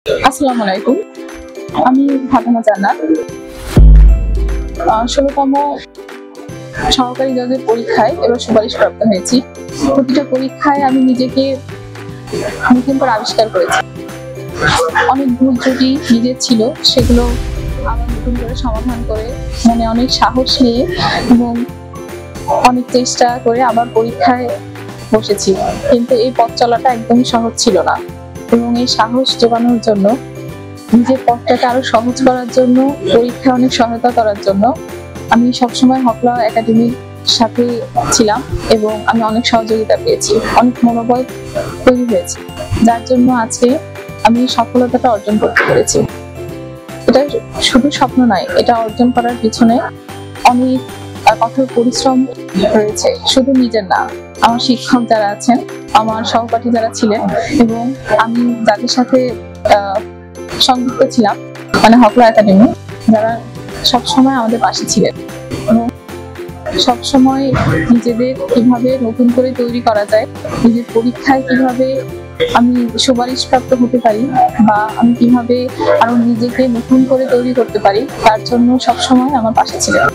আসসালামু আলাইকুম। আমি ফাতেমা জান্নাত। ১৬তম সহকারী জজের পরীক্ষায় এবার সুপারিশপ্রাপ্ত হয়েছি। প্রতিটা পরীক্ষায় আমি নিজেকে নতুন করে আবিষ্কার করেছি। অনেক ভুল ত্রুটি নিজের ছিল, সেগুলো আবার নতুন করে সমাধান করে মনে অনেক সাহস নিয়ে এবং অনেক চেষ্টা করে আবার পরীক্ষায় বসেছি। কিন্তু এই পথ চলাটা একদমই সহজ ছিল না এবং এই সাহস জোগানোর জন্য, নিজের পথটাকে আরো সহজ করার জন্য, পরীক্ষায় অনেক সহায়তা করার জন্য আমি সবসময় হকলা একাডেমির সাথে ছিলাম এবং আমি অনেক সহযোগিতা পেয়েছি, অনেক মনোবল তৈরি হয়েছে, যার জন্য আজকে আমি সফলতাটা অর্জন করতে পেরেছি। এটা শুধু স্বপ্ন নয়, এটা অর্জন করার পিছনে অনেক কঠোর পরিশ্রম রয়েছে, শুধু নিজের না, আমার শিক্ষক যারা আছেন, আমার সহপাঠী যারা ছিলেন এবং আমি যাদের সাথে সংযুক্ত ছিলাম, মানে হকলা একাডেমি, যারা সবসময় আমাদের পাশে ছিলেন এবং সবসময় নিজেদের কিভাবে নতুন করে তৈরি করা যায়, নিজের পরীক্ষায় কিভাবে আমি সুপারিশপ্রাপ্ত হতে পারি বা আমি কিভাবে আরো নিজেকে নতুন করে তৈরি করতে পারি, তার জন্য সবসময় আমার পাশে ছিলেন।